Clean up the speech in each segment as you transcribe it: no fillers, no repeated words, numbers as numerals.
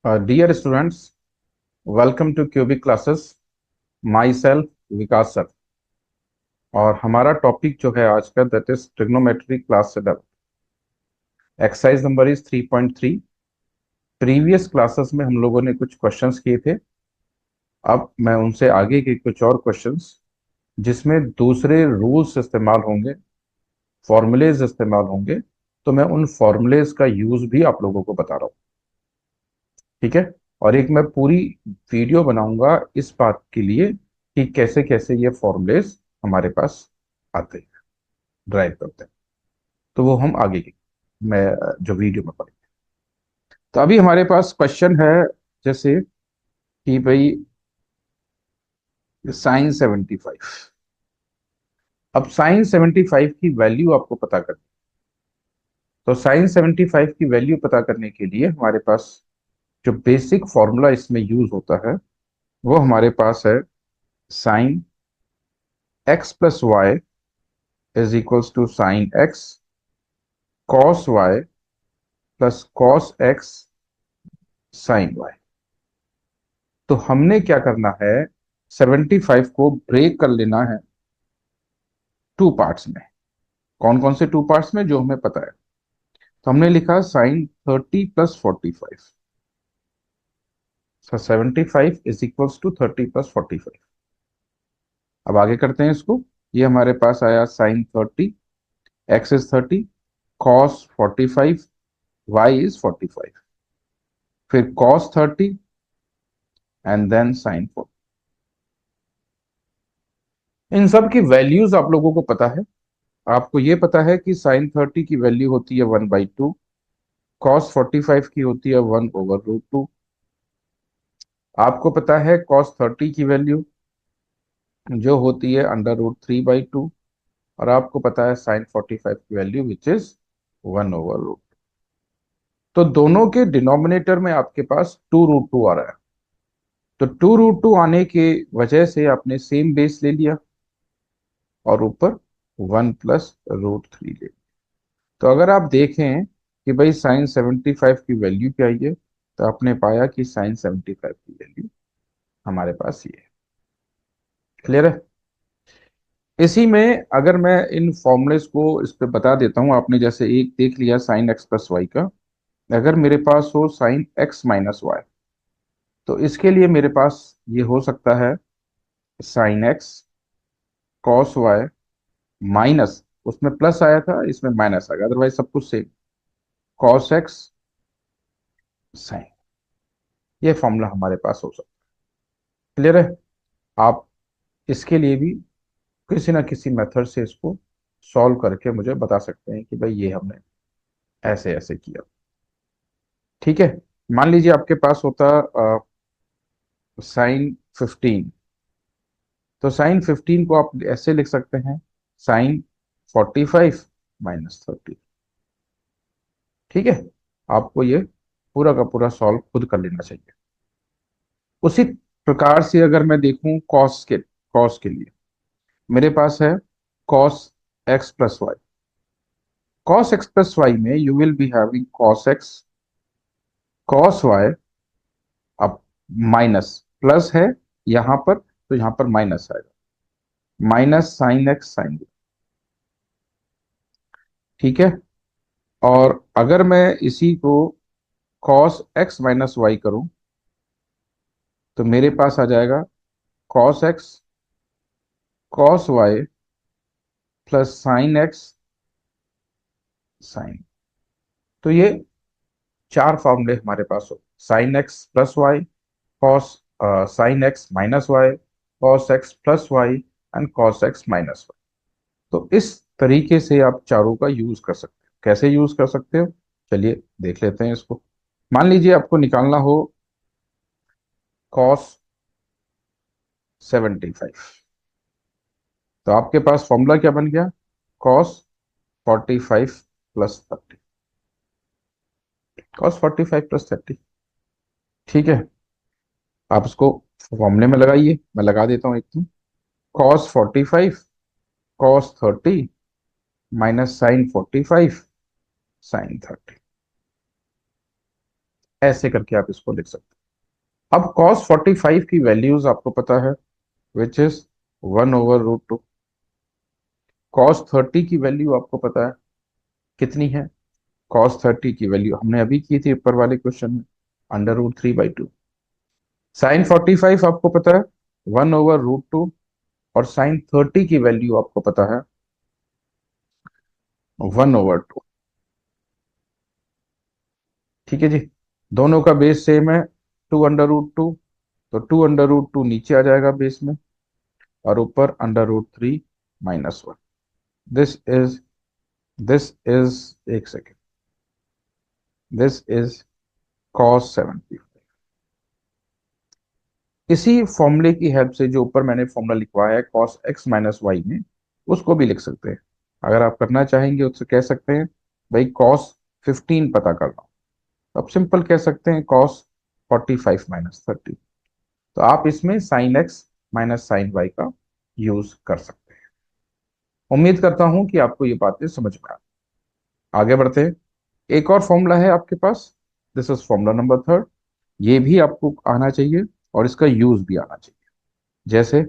Dear students, welcome to Cubic classes. Myself Vikas sir. और हमारा topic जो है आज का that is trigonometry class 7। Exercise number is 3.3। Previous classes में हम लोगों ने कुछ क्वेश्चंस किए थे। अब मैं उनसे आगे के कुछ और क्वेश्चंस जिसमें दूसरे रूल्स इस्तेमाल होंगे, फॉर्मूलेज इस्तेमाल होंगे, तो मैं उन फॉर्मूलेज का यूज भी आप लोगों को बता रहा हूँ। ठीक है। और एक मैं पूरी वीडियो बनाऊंगा इस बात के लिए कि कैसे कैसे ये फॉर्मूलेज हमारे पास आते हैं, ड्राइव करते हैं। तो वो हम आगे की मैं जो वीडियो में पढ़ेंगे। तो अभी हमारे पास क्वेश्चन है जैसे कि भाई साइन 75। अब साइन 75 की वैल्यू आपको पता करनी। तो साइन 75 की वैल्यू पता करने के लिए हमारे पास जो बेसिक फॉर्मूला इसमें यूज होता है वो हमारे पास है sine X plus Y is equals to sine X cos Y plus cos X sine Y. तो हमने क्या करना है, 75 को ब्रेक कर लेना है टू पार्ट्स में। कौन कौन से टू पार्ट्स में, जो हमें पता है। तो हमने लिखा sine 30 plus 45। 75 is equals to 30 plus 45। अब आगे करते हैं इसको। ये हमारे पास आया sine 30, X is 30, cos 45, Y is 45, फिर कॉस 30 एंड देन साइन 40। इन सब की वैल्यूज आप लोगों को पता है। आपको ये पता है कि साइन 30 की वैल्यू होती है 1/2, कॉस 45 की होती है 1/√2। आपको पता है कॉस 30 की वैल्यू जो होती है √3/2। और आपको पता है साइन 45 की वैल्यू विच इज 1/√। तो दोनों के डिनोमिनेटर में आपके पास 2√2 आ रहा है। तो 2√2 आने के वजह से आपने सेम बेस ले लिया और ऊपर 1 + √3 ले लिया। तो अगर आप देखें कि भाई साइन 75 की वैल्यू क्या आई है, तो आपने पाया कि साइन 75 की वैल्यू हमारे पास ये है। क्लियर है। इसी में अगर मैं इन फॉर्मूलेस को इस पे बता देता हूं, आपने जैसे एक देख लिया साइन एक्स प्लस वाई का। अगर मेरे पास हो साइन एक्स माइनस वाई, तो इसके लिए मेरे पास ये हो सकता है sine X cos Y minus, उसमें प्लस आया था इसमें माइनस आ गया, अदरवाइज सब कुछ सेम, कॉस एक्स साइन। ये फॉर्मूला हमारे पास हो सकता है। क्लियर है। आप इसके लिए भी किसी ना किसी मेथड से इसको सॉल्व करके मुझे बता सकते हैं कि भाई ये हमने ऐसे ऐसे किया। ठीक है। मान लीजिए आपके पास होता साइन 15। तो साइन 15 को आप ऐसे लिख सकते हैं साइन 45 माइनस 30। ठीक है। आपको ये पूरा का पूरा सॉल्व खुद कर लेना चाहिए। उसी प्रकार से अगर मैं देखूं कॉस के लिए मेरे पास है cos X plus Y. Cos X plus Y में you will be having cos X cos Y, अब माइनस प्लस है यहां पर, तो यहां पर माइनस आएगा, माइनस साइन एक्स साइन। ठीक है। और अगर मैं इसी को कॉस एक्स माइनस वाई करूं, तो मेरे पास आ जाएगा cos X cos Y plus sine X sine. तो ये चार फॉर्मूले हमारे पास हो, sine X plus Y, cos sine X minus Y, cos X plus Y and cos X minus Y. तो इस तरीके से आप चारों का यूज कर सकते हो। कैसे यूज कर सकते हो, चलिए देख लेते हैं इसको। मान लीजिए आपको निकालना हो कॉस 75। तो आपके पास फॉर्मूला क्या बन गया, कॉस 45 प्लस 30। Cos 45 plus 30। ठीक है। आप उसको फॉर्मूले में लगाइए, मैं लगा देता हूँ एकदम। Cos 45 cos 30 minus sine 45 sine 30। ऐसे करके आप इसको लिख सकते हैं। अब cos 45 की वैल्यूज आपको पता है, विच इज 1/√2। cos 30 की वैल्यू आपको पता है कितनी है? cos 30 की वैल्यू हमने अभी की थी ऊपर वाले क्वेश्चन में, √3/2। sin 45 आपको पता है 1/√2, और sin 30 की वैल्यू आपको पता है 1/2। ठीक है जी, दोनों का बेस सेम है 2/√2, तो 2/√2 नीचे आ जाएगा बेस में, और ऊपर √3 - 1। दिस इज दिस इज एक सेकेंड, दिस इज cos 75। इसी फॉर्मूले की हेल्प से जो ऊपर मैंने फॉर्मूला लिखवाया है cos x - y में, उसको भी लिख सकते हैं। अगर आप करना चाहेंगे उससे कह सकते हैं भाई cos 15 पता करना, अब सिंपल कह सकते हैं cos 45 - 30। तो आप इसमें sin x sin y का यूज कर सकते हैं। उम्मीद करता हूं कि आपको ये बातें समझ में आगे बढ़ते हैं। एक और फॉर्मूला है आपके पास, this is formula number third. ये भी आपको आना चाहिए और इसका यूज भी आना चाहिए। जैसे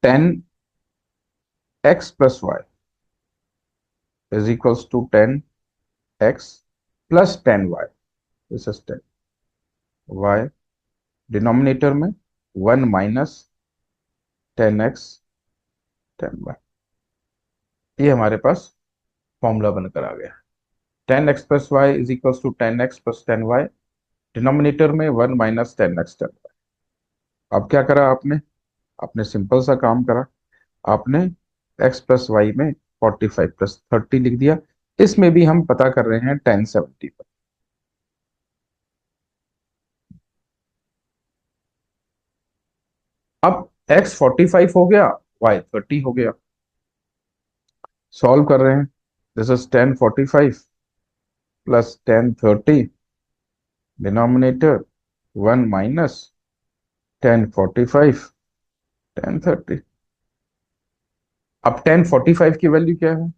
10x + y is equals to 10x + 10y। This is 10y, denominator में 1 - 10x 10y। ये हमारे पास फॉर्मूला बनकर आ गया। 10x + y is equals to 10x + 10y, denominator में 1 - 10x 10y। अब क्या करा आपने? आपने सिंपल सा काम करा, आपने x + y में 45 + 30 लिख दिया। इसमें भी हम पता कर रहे हैं 1070 पर। अब x 45 हो गया, y 30 हो गया। सॉल्व कर रहे हैं, दिस इज 1045 + 1030, डिनोमिनेटर 1 - 1045 1030। अब 1045 की वैल्यू क्या है?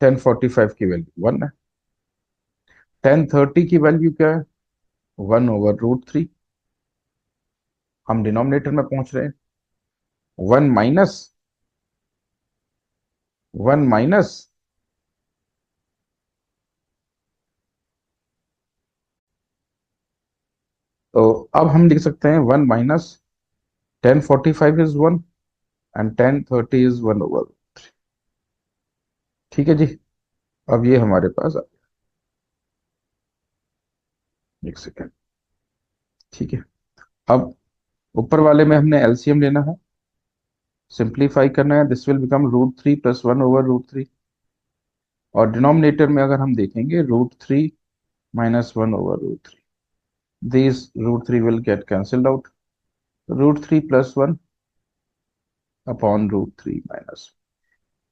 1045 की वैल्यू 1 है। 1030 की वैल्यू क्या है? 1/√3। हम डिनोमिनेटर में पहुंच रहे हैं, 1 माइनस 1 माइनस तो अब हम लिख सकते हैं 1 - 1045 इज 1, एंड 1030 इज 1/। ठीक है जी, अब ये हमारे पास आ गया। एक सेकेंड, ठीक है। अब ऊपर वाले में हमने एलसीएम लेना है, सिंप्लीफाई करना है, दिस विल बिकम √3 + 1/√3। और डिनोमिनेटर में अगर हम देखेंगे √3 - 1/√3, this √3 will get cancelled out, √3 + 1 upon √3 -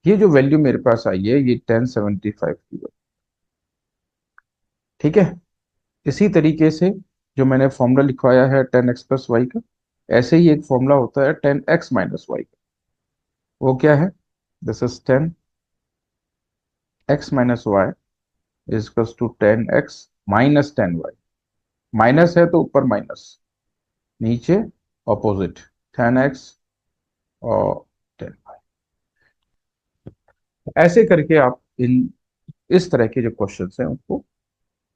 ये जो वैल्यू मेरे पास आई है ये 1075 की वैल्यू। ठीक है, इसी तरीके से जो मैंने फॉर्मूला लिखवाया है 10x + y का, ऐसे ही एक फॉर्मूला होता है 10x - y का। वो क्या है? This is 10x - y is equals to 10x - 10y। Minus है तो ऊपर माइनस, नीचे ऑपोजिट, 10x और 10y। ऐसे करके आप इन इस तरह के जो क्वेश्चंस हैं उनको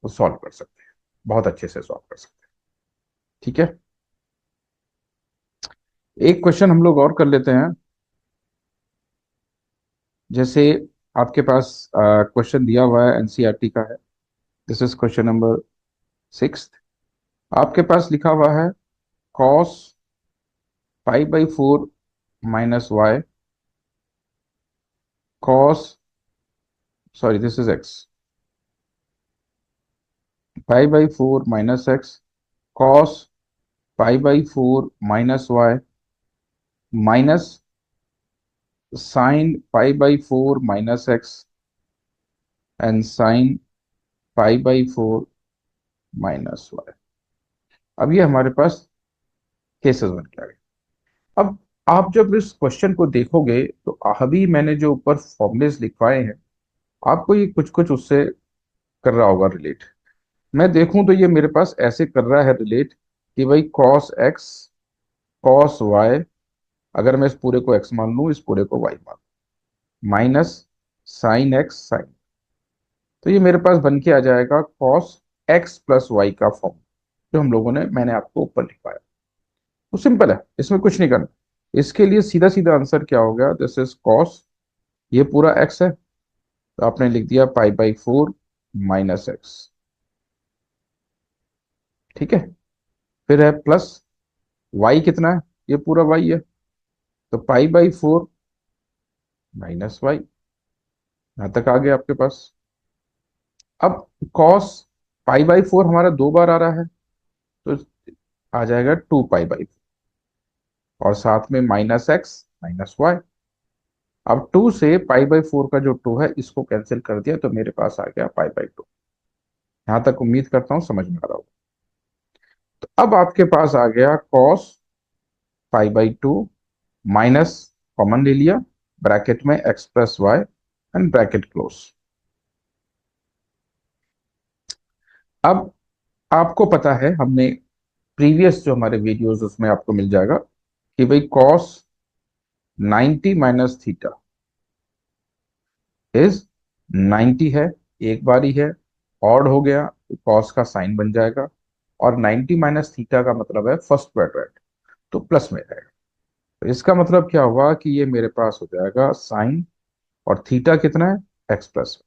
सॉल्व कर सकते हैं, बहुत अच्छे से सॉल्व कर सकते हैं। ठीक है, एक क्वेश्चन हम लोग और कर लेते हैं। जैसे आपके पास क्वेश्चन दिया हुआ है, एनसीईआरटी का है, दिस इज क्वेश्चन नंबर 6। आपके पास लिखा हुआ है cos π/4 - y, cos, sorry this is x, π/4 - x, cos π/4 - y, minus sin π/4 - x and sin π/4 - y। अब ये हमारे पास केसेस बन के आ गए। अब आप जब इस क्वेश्चन को देखोगे तो अभी मैंने जो ऊपर फॉर्मुलेस लिखवाए हैं, आपको ये कुछ कुछ उससे कर रहा होगा रिलेट। मैं देखूं तो ये मेरे पास ऐसे कर रहा है रिलेट कि भाई कॉस एक्स कॉस वाई, अगर मैं इस पूरे को एक्स मान लूं, इस पूरे को वाई मान लूं, माइनस साइन एक्स साइन, तो ये मेरे पास बन के आ जाएगा कॉस एक्स प्लस वाई का फॉर्म, जो हम लोगों ने, मैंने आपको ऊपर लिखवाया। तो सिंपल है, इसमें कुछ नहीं करना। इसके लिए सीधा सीधा आंसर क्या हो गया, दिस इज कॉस, ये पूरा एक्स है, तो आपने लिख दिया पाई बाई 4 माइनस एक्स। ठीक है, फिर है प्लस वाई कितना है, ये पूरा वाई है, तो पाई बाई 4 माइनस वाई, यहां तक आ गया आपके पास। अब कॉस पाई बाई 4 हमारा 2 बार आ रहा है, तो आ जाएगा 2 पाई बाई, और साथ में माइनस एक्स माइनस वाई। अब 2 से पाई बाई 4 का जो 2 है इसको कैंसिल कर दिया, तो मेरे पास आ गया पाई बाई 2। यहां तक उम्मीद करता हूं समझ में आ रहा हो। तो अब आपके पास आ गया cos pi by 2 minus, common ले लिया, ब्रैकेट में X plus Y and bracket close. अब आपको पता है, हमने प्रीवियस जो हमारे वीडियोस उसमें आपको मिल जाएगा कि भाई कॉस 90 माइनस थीटा इज 90 है, एक बार ही है, ऑड हो गया तो कॉस का साइन बन जाएगा, और 90 माइनस थीटा का मतलब है फर्स्ट क्वाड्रेंट, तो प्लस में रहेगा। तो इसका मतलब क्या हुआ कि ये मेरे पास हो जाएगा साइन, और थीटा कितना है, x plus,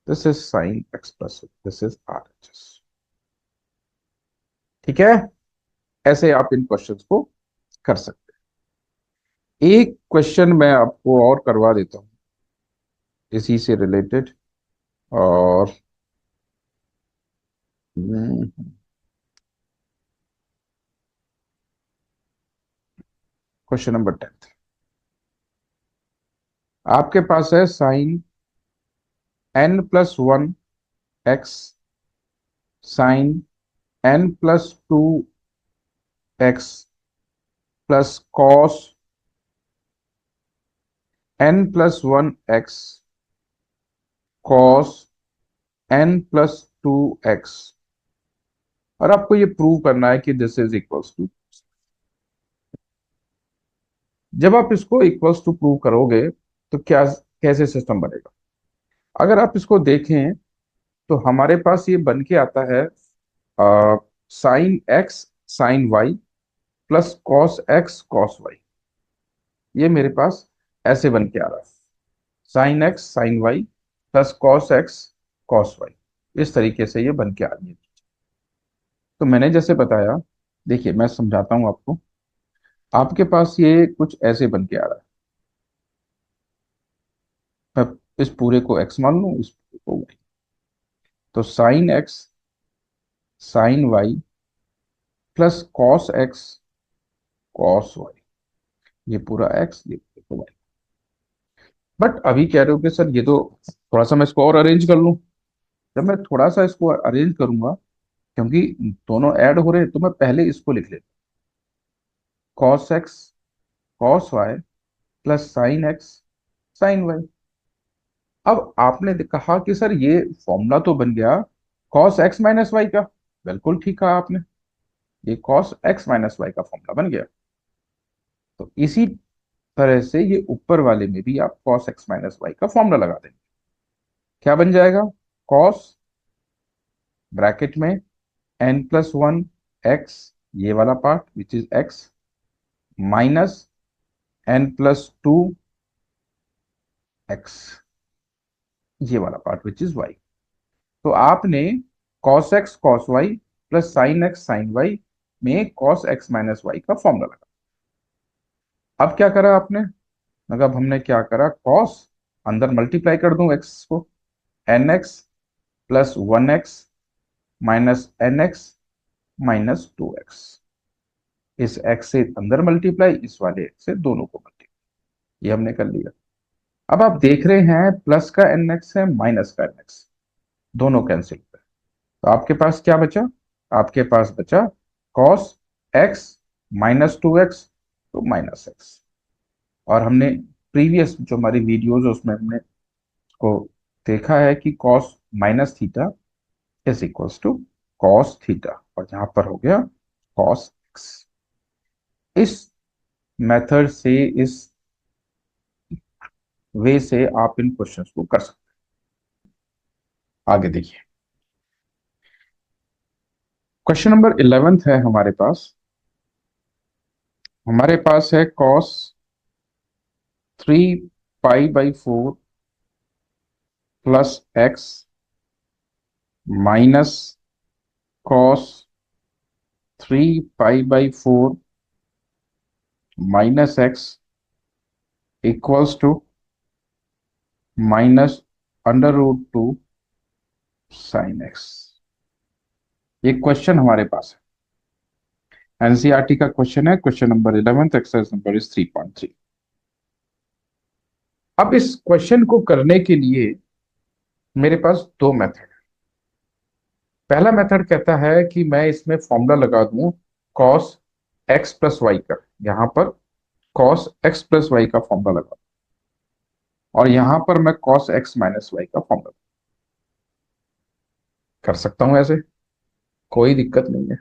this is sine X plus, this is R H S. ठीक है, ऐसे आप इन क्वेश्चंस को कर सकते हैं। एक क्वेश्चन मैं आपको और करवा देता हूं इसी से रिलेटेड, और क्वेश्चन नंबर 10, आपके पास है sine n+1 x sine n+2 x plus cos n+1 x cos n+2 x, और आपको ये प्रूव करना है कि दिस इज इक्वल्स टू। जब आप इसको इक्वल्स टू प्रूव करोगे तो क्या, कैसे सिस्टम बनेगा, अगर आप इसको देखें तो हमारे पास ये बन के आता है sine X sine Y plus cos X cos Y, ये मेरे पास ऐसे बन के आ रहा है, sine X sine Y plus cos X cos Y, इस तरीके से ये बन के आ रही है। तो मैंने जैसे बताया, देखिए मैं समझाता हूं आपको, आपके पास ये कुछ ऐसे बन के आ रहा है, मैं इस पूरे को एक्स मान लूं, इस पूरे को वाई, तो sine X sine Y plus cos X cos Y, ये पूरा एक्स, ये पूरा वाई। बट अभी कह रहे हो कि सर ये तो, थोड़ा सा मैं इसको और अरेंज कर लूं। जब मैं थोड़ा सा इसको अरेंज करूंगा, क्योंकि दोनों ऐड हो रहे हैं, तो मैं पहले इसको लिख लेता, cos X cos Y plus sine X sine Y. अब आपने कहा कि सर ये फॉर्मूला तो बन गया कॉस एक्स माइनस वाई का, बिल्कुल ठीक कहा आपने, ये कॉस एक्स माइनस वाई का फॉर्मूला बन गया। तो इसी तरह से ये ऊपर वाले में भी आप कॉस एक्स माइनस वाई का फॉर्मूला लगा देंगे, क्या बन जाएगा, कॉस ब्रैकेट में n+1 x, ये वाला part which is x, minus n+2 x, ये वाला पार्ट विच इज y। तो आपने cos x cos y plus sine X sine Y में cos x माइनस वाई का फॉर्मूला लगा। अब क्या करा आपने, मतलब हमने क्या करा, cos अंदर मल्टीप्लाई कर दूं x को, nx+1x minus nx minus 2x, इस x से अंदर मल्टीप्लाई, इस वाले x से दोनों को मल्टीप्लाई, ये हमने कर लिया। अब आप देख रहे हैं प्लस का nx है माइनस का nx, दोनों कैंसिल हो गए, तो आपके पास क्या बचा, आपके पास बचा cos x माइनस 2x, तो माइनस एक्स। और हमने प्रीवियस जो हमारी वीडियोज उसमें हमने को देखा है कि cos minus theta is equals to cos theta, और यहां पर हो गया कॉस एक्स। इस मेथड से, इस वे से आप इन क्वेश्चंस को कर सकते हैं। आगे देखिए, क्वेश्चन नंबर 11 है हमारे पास। हमारे पास है cos 3 pi by 4 plus X minus cos 3 pi by 4 minus X equals to -√2 sine X. ये क्वेश्चन हमारे पास है, एनसीईआरटी का क्वेश्चन है, question number 11, exercise number is 3.3। अब इस क्वेश्चन को करने के लिए मेरे पास दो मेथड। पहला मेथड कहता है कि मैं इसमें फॉर्मूला लगा दूं कॉस एक्स प्लस वाई का, यहां पर कॉस एक्स प्लस वाई का फॉर्मूला लगा, और यहां पर मैं कॉस एक्स माइनस वाई का फॉर्मूला कर सकता हूं ऐसे, कोई दिक्कत नहीं है।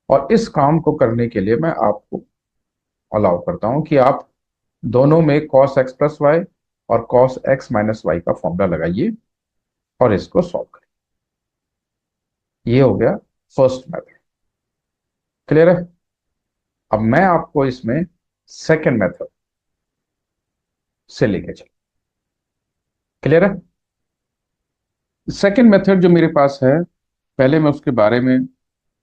और इस काम को करने के लिए मैं आपको अलाउ करता हूं कि आप दोनों में कॉस एक्स प्लस वाई और कॉस एक्स माइनस वाई का फॉर्मूला लगाइए और इसको सॉल्व करिए। ये हो गया फर्स्ट मेथड। क्लियर है? अब मैं आपको इसमें सेकेंड मेथड से लेके चल। क्लियर है? सेकेंड मेथड जो मेरे पास है, पहले मैं उसके बारे में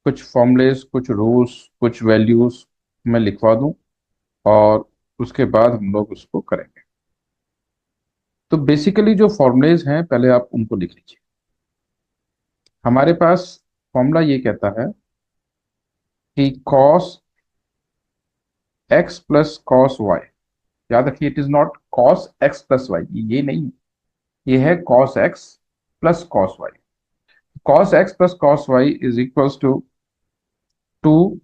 कुछ फॉर्मूलेस, कुछ रूल्स, कुछ वैल्यूज मैं लिखवा दूं, और उसके बाद हम लोग उसको करेंगे। तो बेसिकली जो फॉर्मूलेज हैं पहले आप उनको लिख लीजिए। हमारे पास फॉर्मूला ये कहता है कि cos x plus cos Y, याद रखिए it is not cos x plus Y, ये नहीं, ये है cos x plus cos Y. cos x plus cos Y is equals to 2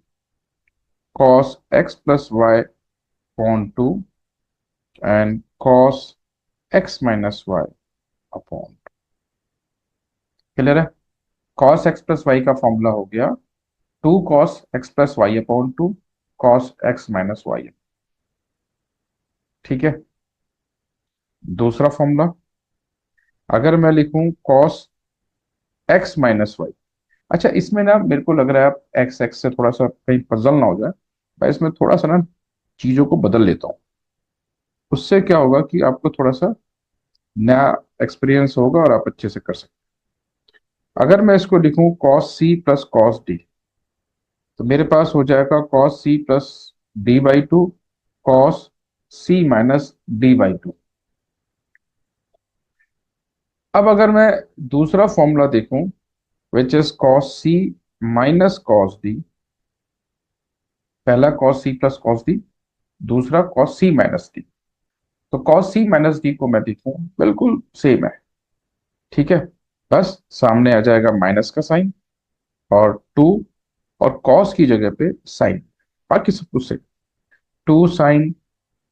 cos x plus Y upon 2 and cos x minus Y upon. Clear है? cos x plus Y का formula हो गया 2 cos x plus Y upon 2 cos x minus Y. ठीक है? दूसरा formula, अगर मैं लिखूं cos x माइनस वाई, अच्छा इसमें ना मेरे को लग रहा है आप एक्स एक्स से थोड़ा सा कहीं पजल ना हो जाए, मैं इसमें थोड़ा सा ना चीजों को बदल लेता हूँ। उससे क्या होगा कि आपको थोड़ा सा नया एक्सपीरियंस होगा और आप अच्छे से कर सकते हैं। अगर मैं इसको लिखूं cos c plus cos D, तो मेरे पास हो जाएगा cos c plus d/2 cos c minus d/2। अब अगर मैं दूसरा फॉर्मूला देखूं which is cos c minus cos D, पहला cos c plus cos D, दूसरा cos c माइनस डी, तो cos c माइनस डी को मैं लिखूं बिल्कुल सेम है। ठीक है? बस सामने आ जाएगा माइनस का साइन और 2, और cos की जगह पे साइन, बाकी सब कुछ same. 2 sine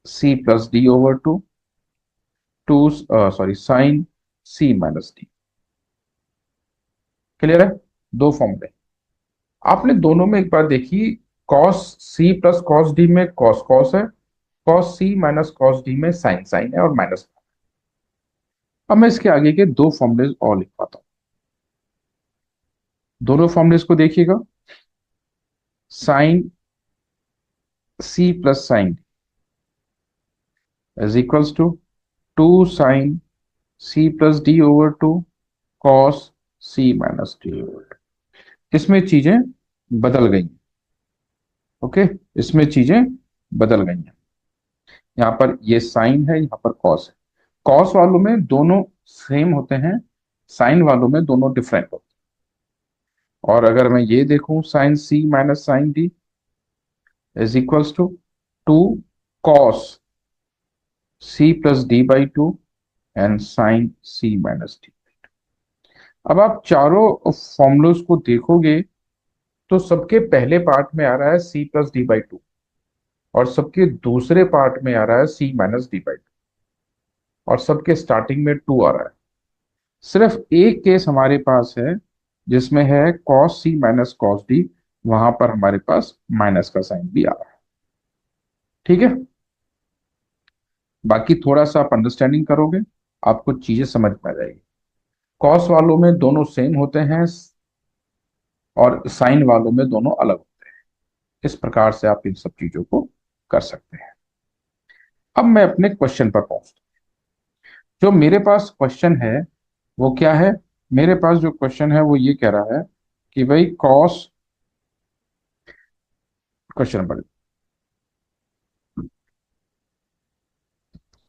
c plus D over 2, 2 sorry sine c minus D. Clear है? दो फॉर्मूले आपने दोनों में एक बार देखी, cos c plus cos D में cos cos है, cos c minus cos D में साइन साइन है और माइनस। अब मैं इसके आगे के दो फॉर्मूले और लिख पाता हूं, दोनों फॉर्मूलेस को देखिएगा। Sine c plus sine is equals to 2 sine c plus D over 2 cos c minus D over 2। इसमें चीजें बदल गई। ओके, इसमें चीजें बदल गई हैं। यहाँ पर ये साइन है, यहाँ पर कॉस है। कॉस वालों में दोनों सेम होते हैं, साइन वालों में दोनों डिफरेंट होते हैं। और अगर मैं ये देखूं sine c minus sine D is equals to 2 cos c plus d/2 and sine c minus D. अब आप चारों फॉर्मूलोज को देखोगे तो सबके पहले पार्ट में आ रहा है c प्लस d/2, और सबके दूसरे पार्ट में आ रहा है c माइनस d/2, और सबके स्टार्टिंग में 2 आ रहा है। सिर्फ एक केस हमारे पास है जिसमें है cos C minus cos D, वहां पर हमारे पास माइनस का साइन भी आ रहा है। ठीक है, बाकी थोड़ा सा आप अंडरस्टैंडिंग करोगे, आपको चीजें समझ में आ जाएगी। कॉस वालों में दोनों सेम होते हैं और साइन वालों में दोनों अलग होते हैं। इस प्रकार से आप इन सब चीजों को कर सकते हैं। अब मैं अपने क्वेश्चन पर पहुंचता हूं। जो मेरे पास क्वेश्चन है वो क्या है? मेरे पास जो क्वेश्चन है वो ये कह रहा है कि भाई cos, question number,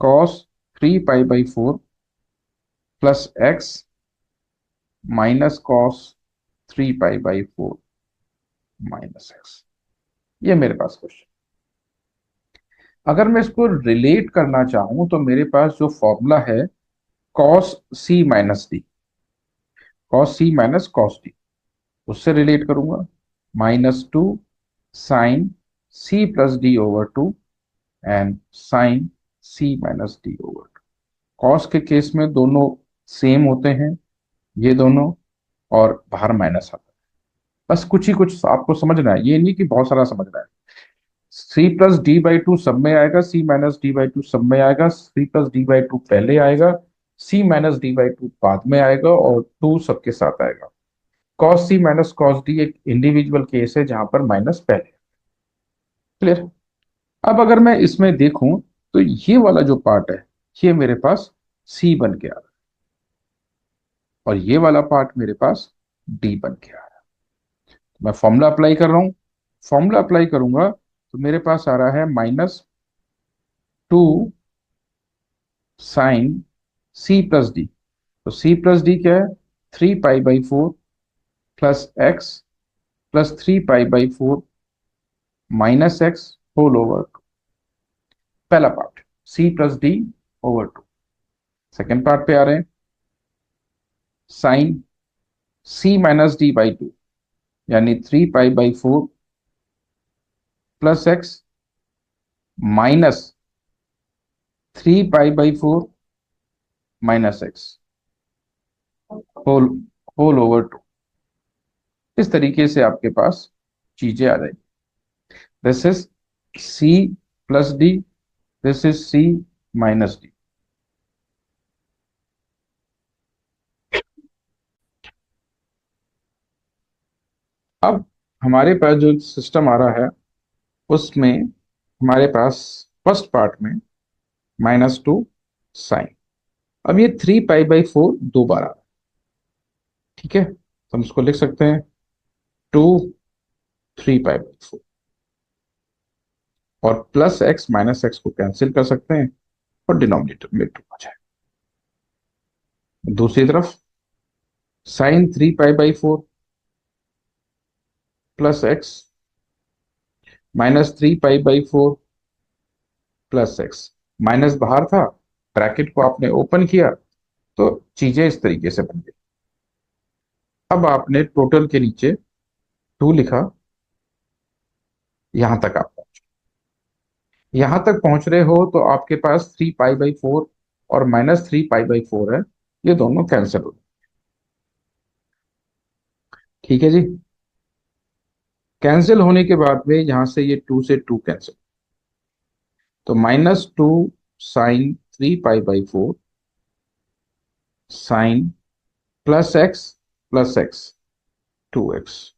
cos 3 pi by 4 plus X minus cos 3 pi by 4 minus x, ये मेरे पास क्वेश्चन। अगर मैं इसको रिलेट करना चाहूं तो मेरे पास जो फॉर्मूला है cos C minus D, cos C minus cos D, उससे रिलेट करूंगा। -2 sine C plus D over 2 and sine C minus D over 2। Cos के केस में दोनों सेम होते हैं, ये दोनों, और बाहर माइनस आता है। बस कुछ ही कुछ आपको समझना है, ये नहीं कि बहुत सारा समझना है। C plus D by two सब में आएगा, C minus D by two सब में आएगा, C plus D by two पहले आएगा, C minus D by two बाद में आएगा, और टू सबके साथ आएगा। Cos C minus cos D एक इंडिविजुअल केस है जहां पर माइनस पहले। क्लियर? अब अगर मैं इसमें देखूं तो ये वाला जो पार्ट है ये मेरे पास सी बन के आ रहा है, और ये वाला पार्ट मेरे पास डी बन के आ रहा है। मैं फॉर्मूला अप्लाई कर रहा हूं, फॉर्मूला अप्लाई करूंगा तो मेरे पास आ रहा है -2 साइन सी प्लस डी। तो सी प्लस डी क्या है? 3 pi by 4 plus X plus 3 pi by 4 minus X whole over. पहला part C plus D over 2। Second part पे आ रहे हैं, sine C minus D by 2, यानी 3 pi by 4 plus X minus 3 pi by 4 minus X whole whole over 2। इस तरीके से आपके पास चीजें आ जाएगी। This is C plus D, this is C minus D. अब हमारे पास जो सिस्टम आ रहा है उसमें हमारे पास फर्स्ट पार्ट में -2 साइन। अब ये 3 पाई बाई 4 दो बार आ रहा है, ठीक है, तो हम इसको लिख सकते हैं 2 3 पाई बाई 4, और प्लस एक्स माइनस एक्स को कैंसिल कर सकते हैं और डिनोमिनेटर में 2 आ जाए। दूसरी तरफ sine 3 pi by 4 plus X -3 pi by 4 plus X, minus बाहर था, ब्रैकेट को आपने ओपन किया तो चीजें इस तरीके से बन गई। अब आपने टोटल के नीचे 2 लिखा, यहां तक आप पहुंचे। यहां तक पहुंच रहे हो तो आपके पास 3 पाई बाई 4 और -3 पाई बाई 4 है, ये दोनों कैंसिल हो। ठीक है जी, कैंसिल होने के बाद में यहां से ये 2 से 2 कैंसिल, तो -2 sine 3 pi by 4 sine plus X 2x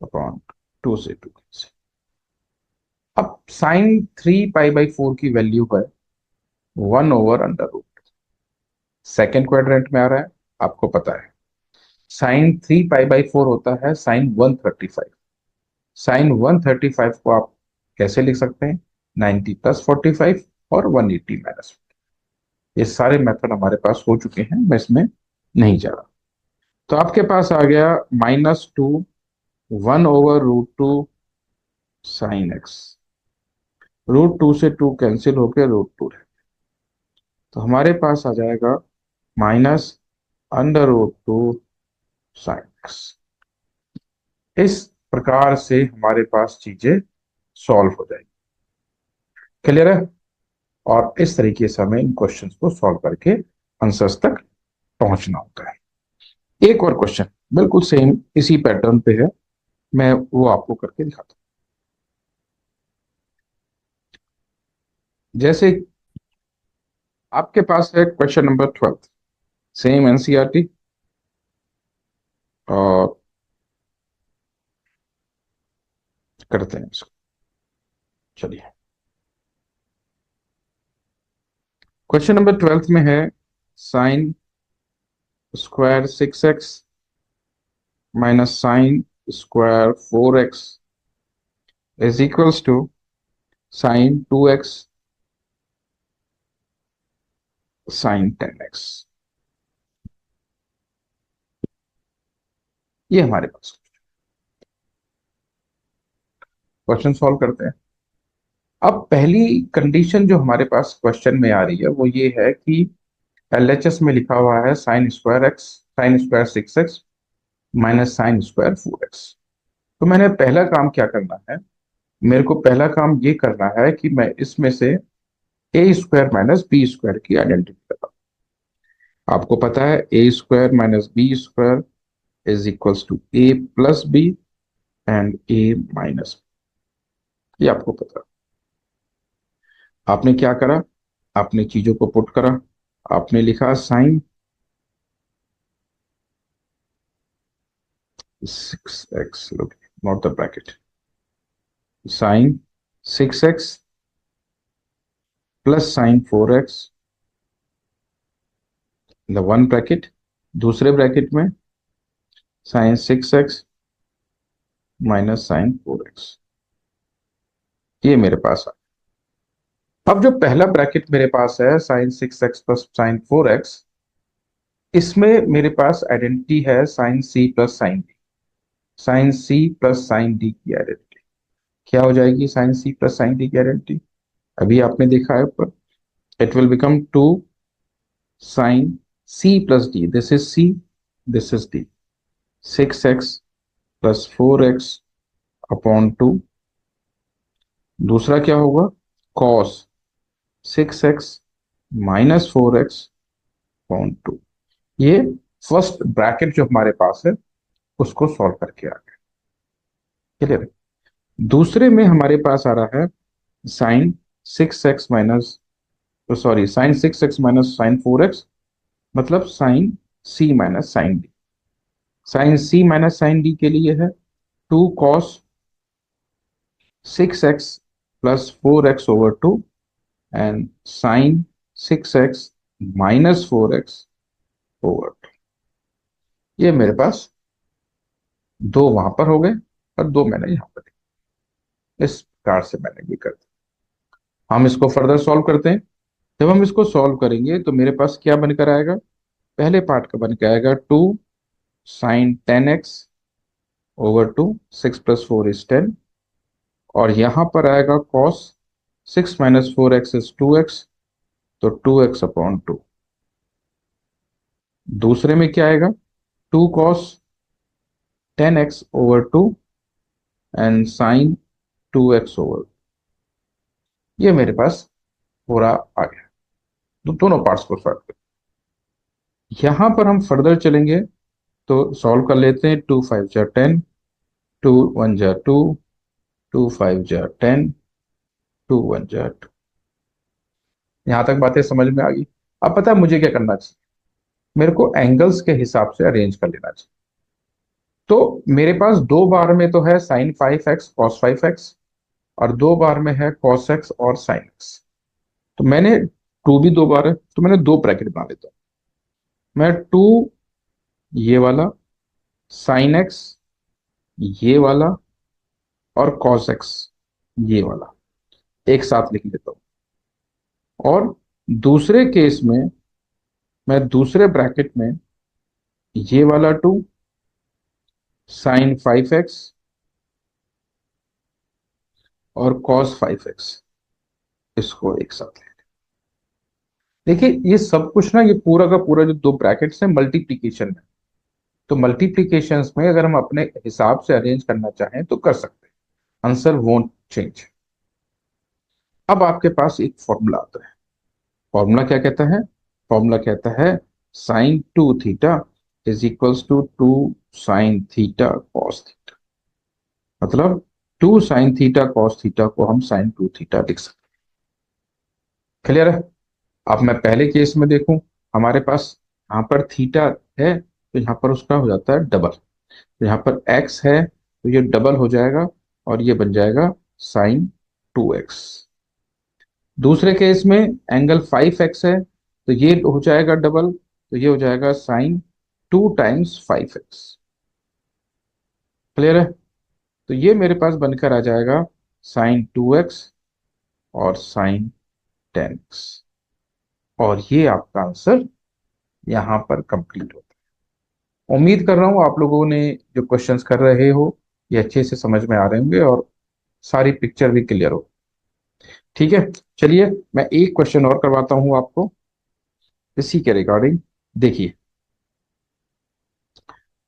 upon 2 से 2 कैंसिल। अब साइन 3 पाई बाई 4 की वैल्यू है 1/√। सेकेंड क्वाड्रेंट में आ रहा है, आपको पता है साइन 3 पाई बाई 4 होता है sin 135। sin 135 को आप कैसे लिख सकते हैं? 90 + 45 और 180 - 40। ये सारे मेथड हमारे पास हो चुके हैं, मैं इसमें नहीं जा रहा। तो आपके पास आ गया -2 1/√2 साइन एक्स। √2 से 2 कैंसिल होकर √2 रहे, तो हमारे पास आ जाएगा -√2 साइन एक्स। इस प्रकार से हमारे पास चीजें सॉल्व हो जाएगी। क्लियर है? और इस तरीके से हमें इन क्वेश्चंस को सॉल्व करके आंसर्स तक पहुंचना होता है। एक और क्वेश्चन बिल्कुल सेम इसी पैटर्न पे है, मैं वो आपको करके दिखाता हूँ। जैसे आपके पास है क्वेश्चन नंबर 12, सेम एनसीईआरटी, और करते हैं इसको। चलिए, क्वेश्चन नंबर 12 में है sine square 6x minus sine square 4x is equals to sine 2x sine 10x। ये हमारे पास क्वेश्चन सॉल्व करते हैं। अब पहली कंडीशन जो हमारे पास क्वेश्चन में आ रही है वो ये है कि एलएचएस में लिखा हुआ है sine square 6x minus sine square 4x। तो मैंने पहला काम क्या करना है, मेरे को पहला काम ये करना है कि मैं इसमें से A square minus B square की आइडेंटिटी करूँ। आपको पता है A square minus B square is equals to A plus B and A minus, ये आपको पता है। आपने क्या करा, आपने चीजों को पुट करा, आपने लिखा sine 6x, not the bracket, sine 6x plus sine 4x the one bracket, दूसरे ब्रैकेट में sine 6x minus sine 4x। ये मेरे पास है। अब जो पहला ब्रैकेट मेरे पास है sine 6x plus sine 4x, इसमें मेरे पास आइडेंटिटी है sine C plus sine D, sine C plus sine D की आइडेंटिटी क्या हो जाएगी, sine C plus sine D की आइडेंटिटी अभी आपने देखा है ऊपर, it will become 2 sine C plus D, this is C, this is D, 6x plus 4x upon 2, दूसरा क्या होगा cos 6x minus 4x upon 2। ये फर्स्ट ब्रैकेट जो हमारे पास है उसको सॉल्व करके आ गया, क्लियर। दूसरे में हमारे पास आ रहा है sine 6x minus, sorry sine 6x minus sine 4x, मतलब sine C minus sine D. Sine C minus sine D के लिए है 2 cos 6x plus 4x over 2 and sine 6x minus 4x over 2। ये मेरे पास दो वहां पर हो गए और दो मैंने यहां पर, इस प्रकार से मैंने ये कर दिया। हम इसको फर्दर सॉल्व करते हैं। जब हम इसको सॉल्व करेंगे तो मेरे पास क्या बनकर आएगा, पहले पार्ट का बन के आएगा 2 sign 10x over 2, 6 plus 4 is 10, और यहां पर आएगा cos 6 minus 4x is 2x, तो 2x अपॉन 2। दूसरे में क्या आएगा 2 cos 10x over 2 and sine 2x over, ये मेरे पास पूरा आ गया। तो दोनों पार्ट्स को सॉल्व करें। यहां पर हम फर्दर चलेंगे तो सॉल्व कर लेते हैं। 2 5 जा 10, 2 1 जा 2, 2 5 जा 10, 2 1 जा 2। यहां तक बातें समझ में आ गई। अब पता है मुझे क्या करना चाहिए, मेरे को एंगल्स के हिसाब से अरेंज कर लेना चाहिए। तो मेरे पास दो बार में तो है साइन 5x कॉस 5x, और दो बार में है कॉस x और साइन x। तो मैंने टू भी दो बार है तो मैंने दो ब्रैकेट बना लेता हूं। मैं 2 ये वाला, साइन x ये वाला, और कॉस x ये वाला एक साथ लिख लेता हूं। और दूसरे केस में मैं दूसरे ब्रैकेट में ये वाला 2 साइन 5x और कॉस 5x, इसको एक साथ ले। देखिए ये सब कुछ ना, ये पूरा का पूरा जो दो ब्रैकेट्स है मल्टीप्लीकेशन है, तो मल्टीप्लीकेशंस में अगर हम अपने हिसाब से अरेंज करना चाहें तो कर सकते हैं, आंसर वोंट चेंज। अब आपके पास एक फॉर्मूला आता है। फॉर्मूला क्या कहता है, फॉर्मूला कहता है sine 2 theta is equals to 2 sin θ cos θ। मतलब 2 sin θ cos θ को हम sin 2θ लिख सकते हैं। क्लियर है? अब मैं पहले केस में देखूं, हमारे पास यहाँ पर थीटा है तो यहाँ पर उसका हो जाता है डबल। तो यहाँ पर x है तो ये डबल हो जाएगा और ये बन जाएगा sin 2x। दूसरे केस में एंगल 5x है तो ये हो जाएगा डबल, तो ये हो जाएगा sin 2 टाइम्स 5x। क्लियर है? तो ये मेरे पास बनकर आ जाएगा sin 2x और sin 10x। और ये आपका आंसर यहाँ पर कंप्लीट होता है। उम्मीद कर रहा हूँ आप लोगों ने जो क्वेश्चंस कर रहे हो ये अच्छे से समझ में आ रहे होंगे और सारी पिक्चर भी क्लियर हो। ठीक है, चलिए मैं एक क्वेश्चन और करवाता हूँ आपको इसी के रिगार्डिंग। देखिए,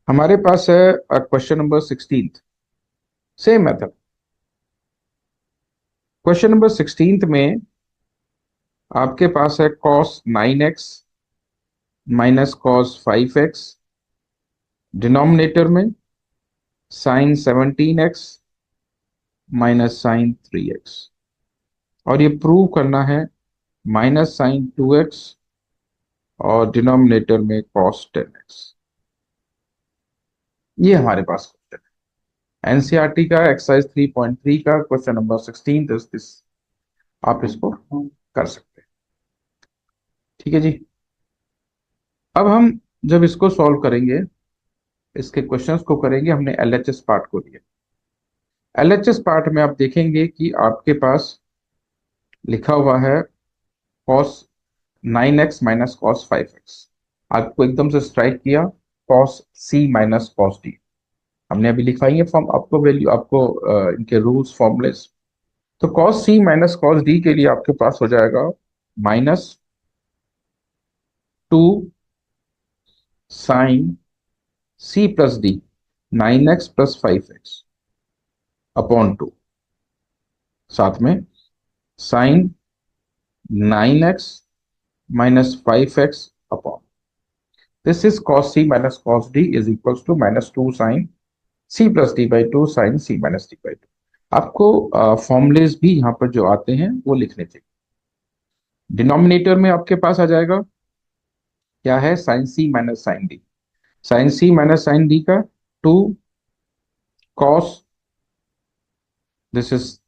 हमारे पास है question number 16। Same method. Question number 16 में आपके पास है cos 9x minus cos 5x, denominator में sin 17x minus sin 3x। और ये प्रूव करना है -sin 2x और डिनोमिनेटर में cos 10x। ये हमारे पास क्वेश्चन है एनसीईआरटी का एक्सरसाइज 3.3 का क्वेश्चन नंबर 16 दिस। आप इसको कर सकते हैं। ठीक है जी। अब हम जब इसको सॉल्व करेंगे, इसके क्वेश्चंस को करेंगे, हमने एलएचएस पार्ट को लिया। एलएचएस पार्ट में आप देखेंगे कि आपके पास लिखा हुआ है cos 9x minus cos 5x। आपको एकदम से स्ट्राइक किया cos c minus cos d। हमने अभी लिखवाई है फॉर्म आपको, वैल्यू आपको इनके रूल्स फॉर्मूलेस। तो cos c minus cos d के लिए आपके पास हो जाएगा -2 sin c plus d 9x plus 5x upon 2, साथ में sin 9x minus 5x upon this is cos c minus cos d is equals to -2 sin c plus d by 2 sin c minus d by 2। आपको formulas भी यहाँ पर जो आते हैं वो लिखने चाहिए। डिनोमिनेटर में आपके पास आ जाएगा क्या है, sin c minus sin d। sin c minus sin d का 2 cos, this is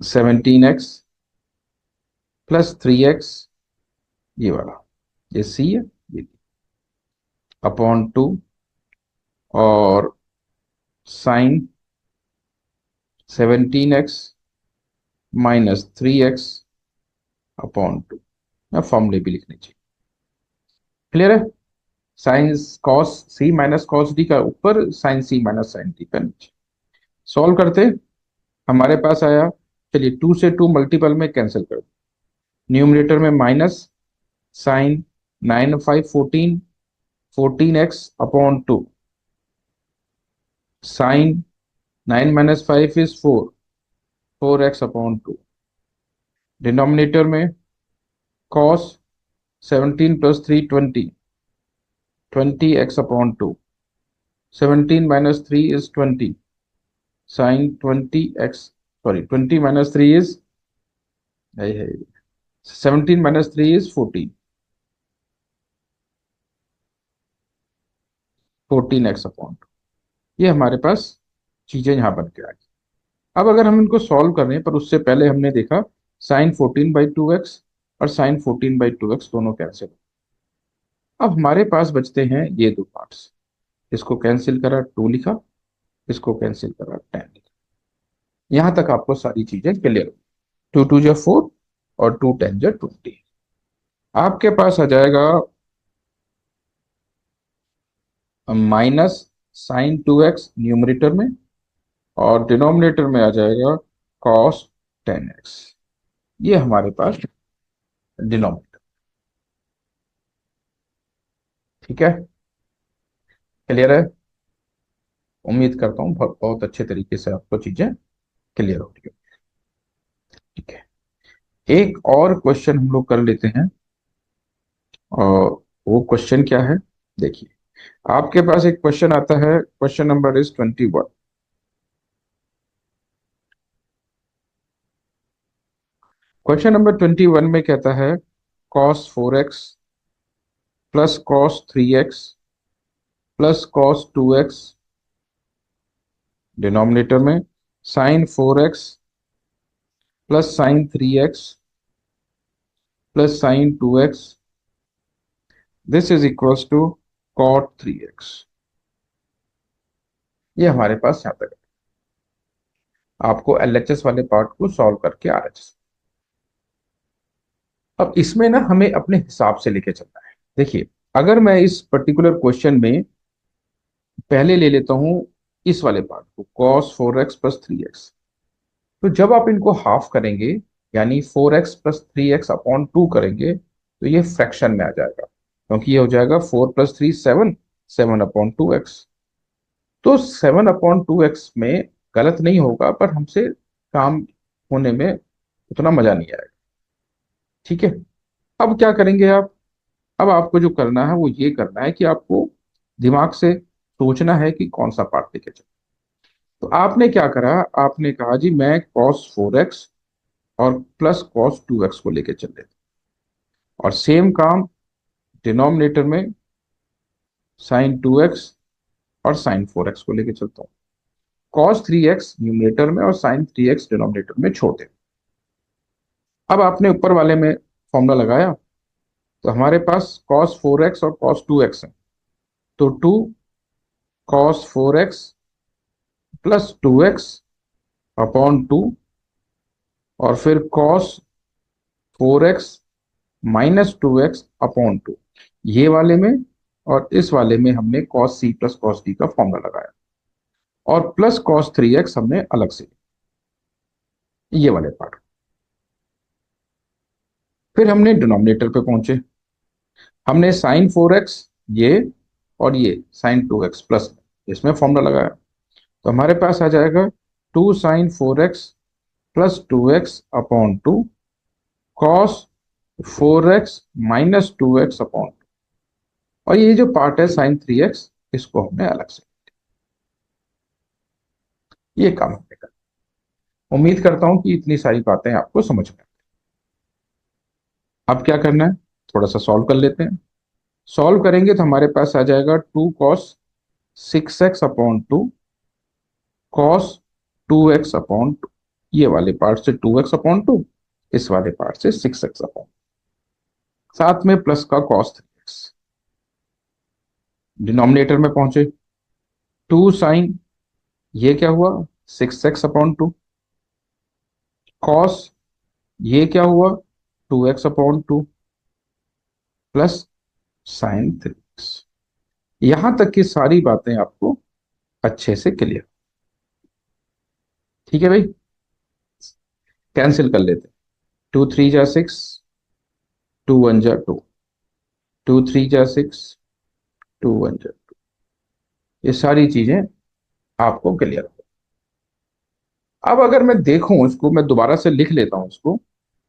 17x plus 3x, ये वाला, ये c है, ये अपॉन 2 और sin 17x minus 3x upon 2। या फॉर्मूले भी लिखने चाहिए। क्लियर है? Science cos c minus cos d का ऊपर, sin c minus sin d का नीचे। सॉल्व करते हमारे पास आया, चलिए 2 से 2 मल्टीपल में कैंसिल कर दो। न्यूमरेटर में minus sine 9 5 14, 14x upon 2 sine 9 minus 5 is 4, 4x upon 2। Denominator में cos 17 plus 3 20, 20x upon 2। 17 minus 3 is 20 sine 20x, sorry 20 minus 3 is, है 17 माइनस 3 इज 14, 14x अपॉन 2। ये हमारे पास चीजें यहाँ बन के आ गई। अब अगर हम इनको सॉल्व कर रहे हैं, पर उससे पहले हमने देखा sin 14/2x और sin 14/2x दोनों कैंसिल। अब हमारे पास बचते हैं ये दो पार्ट्स। इसको कैंसिल करा 2 लिखा, इसको कैंसिल करा 10 लिखा। यहां तक आपको सारी चीजें क्लियर हो। 2 2 जा 4 और 2 10 जा 20। आपके पास आ जाएगा -sin 2x न्यूमरेटर में और डिनोमिनेटर में आ जाएगा cos 10x। ये हमारे पास डिनोमिनेटर। ठीक है, क्लियर है? उम्मीद करता हूँ बहुत बहुत अच्छे तरीके से आपको चीजें क्लियर हो रही हो। ठीक है, एक और क्वेश्चन हम लोग कर लेते हैं। और वो क्वेश्चन क्या है, देखिए। आपके पास एक क्वेश्चन आता है, question number is 21। Question number 21 में कहता है cos 4x plus cos 3x plus cos 2x, denominator में sin 4x plus sin 3x plus sin 2x, this is equals to cot 3x। ये हमारे पास यहाँ तक है। आपको एलएचएस वाले पार्ट को सॉल्व करके आरएचएस। अब इसमें ना हमें अपने हिसाब से लेके चलना है। देखिए, अगर मैं इस पर्टिकुलर क्वेश्चन में पहले ले लेता हूं इस वाले पार्ट को cos 4x प्लस 3x, तो जब आप इनको हाफ करेंगे, यानी 4x प्लस 3x अपॉन 2 करेंगे, तो ये फ्रैक्शन में आ जाएगा, क्योंकि ये हो जाएगा 4 प्लस 3 7, 7/2x। तो 7/2x में गलत नहीं होगा, पर हमसे काम होने में उतना मजा नहीं आएगा। ठीक है, अब क्या करेंगे आप? अब आपको जो करना है वो ये करना है कि आपको दिमाग से सोचना है कि कौन सा पार्ट लेके चले। तो आपने क्या करा, आपने कहा जी मैं cos 4x और प्लस cos 2x को लेके चल रहे थे, और सेम काम डिनोमिनेटर में sin 2x और sin 4x को लेके चलता हूँ। cos 3x न्यूमरेटर में और sin 3x डिनोमिनेटर में छोड़ दे। अब आपने ऊपर वाले में फॉर्मूला लगाया, तो हमारे पास cos 4x और cos 2x है, तो 2 cos 4x प्लस 2x/2, और फिर cos 4x-2x/2, ये वाले में। और इस वाले में हमने cos c plus cos d का फॉर्मूला लगाया, और प्लस cos 3x हमने अलग से, ये वाले पार्ट। फिर हमने डिनोमिनेटर पे पहुंचे, हमने sin 4x ये, और ये sin 2x प्लस, इसमें फॉर्मूला लगाया, तो हमारे पास आ जाएगा 2 sin 4x plus 2x/2 cos 4x-2x/, और ये जो पार्ट है sin 3x, इसको हमने अलग से, ये काम हमने कर। उम्मीद करता हूं कि इतनी सारी बातें आपको समझ में आए। अब क्या करना है, थोड़ा सा सॉल्व कर लेते हैं। सॉल्व करेंगे तो हमारे पास आ जाएगा 2 cos 6x/2 cos 2x/2, ये वाले पार्ट से 2x/2, इस वाले पार्ट से 6x/, साथ में प्लस का cos 3x। डिनोमिनेटर में पहुंचे, 2 sin, ये क्या हुआ 6x/2, cos, ये क्या हुआ 2x/2, प्लस sin 3x। यहां तक की सारी बातें आपको अच्छे से क्लियर। ठीक है भाई, कैंसिल कर लेते हैं। 2 3 जा 6, 2 1 जा 2, 2 3 जा 6, 2 1 जा, ये सारी चीजें आपको क्लियर हो। अब अगर मैं देखूं इसको, मैं दोबारा से लिख लेता हूं इसको,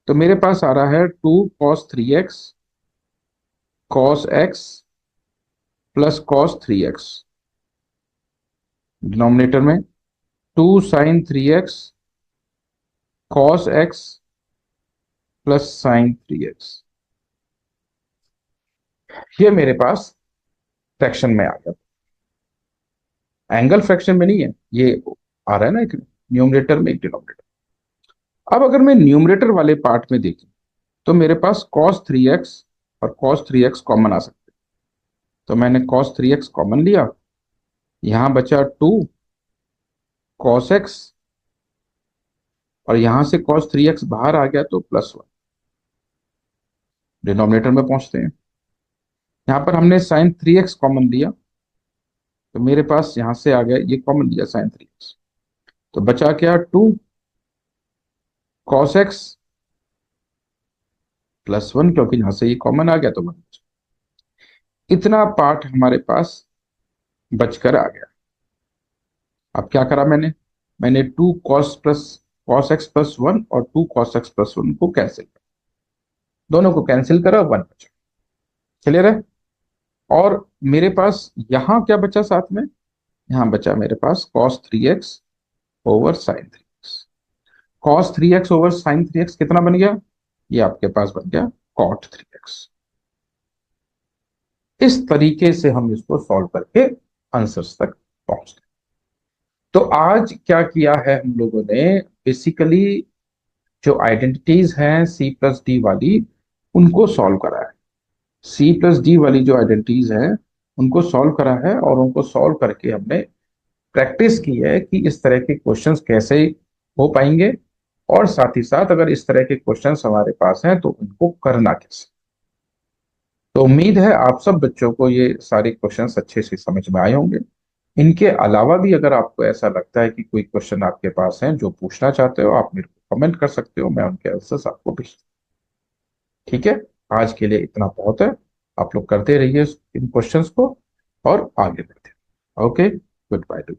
तो मेरे पास आ रहा है 2 cos 3x cos x plus cos 3x, denominator में 2 sin 3x cos x plus sin 3x, ये मेरे पास फ्रैक्शन में आ गया। एंगल फ्रैक्शन में नहीं है, ये आ रहा है ना, एक न्यूमरेटर में एक डिनोमिनेटर। अब अगर मैं न्यूमरेटर वाले पार्ट में देखूं, तो मेरे पास cos 3x और cos 3x कॉमन आ सकते हैं, तो मैंने cos 3x कॉमन लिया, यहां बचा 2 cos x, और यहां से cos 3x बाहर आ गया, तो +1। डिनोमिनेटर में पहुंचते हैं, यहां पर हमने sin 3x कॉमन लिया, तो मेरे पास यहां से आ गया, ये कॉमन लिया sin 3x, तो बचा क्या 2 cos x+1, क्योंकि यहां से ये कॉमन आ गया तो 1। इतना पार्ट हमारे पास बचकर आ गया। अब क्या करा मैंने, मैंने 2 cos x+1 और 2 cos x+1 को कैंसिल, दोनों को कैंसिल करा, 1 बचा। क्लियर है? और मेरे पास यहाँ क्या बचा साथ में, यहाँ बचा मेरे पास cos 3x over sin 3x। cos 3x over sin 3x कितना बन गया, ये आपके पास बन गया cot 3x। इस तरीके से हम इसको सॉल्व करके आंसर्स तक पहुंचते। तो आज क्या किया है हम लोगों ने, बेसिकली जो आइडेंटिटीज हैं C+D वाली, उनको सॉल्व करा है। C+D वाली जो आइडेंटिटीज हैं उनको सॉल्व करा है, और उनको सॉल्व करके हमने प्रैक्टिस की है कि इस तरह के क्वेश्चंस कैसे हो पाएंगे, और साथ ही साथ अगर इस तरह के क्वेश्चंस हमारे पास हैं तो उनको करना कैसे। तो उम्मीद है आप सब बच्चों को ये सारे क्वेश्चंस अच्छे से समझ में आए होंगे। इनके अलावा भी अगर आपको ऐसा लगता है कि कोई क्वेश्चन आपके पास है जो पूछना चाहते हो, आप मेरे को कमेंट कर सकते हो, मैं उनके आंसर्स आपको भेज। ठीक है, आज के लिए इतना बहुत है। आप लोग करते रहिए इन क्वेश्चंस को और आगे बढ़ते हैं। Okay, good by two.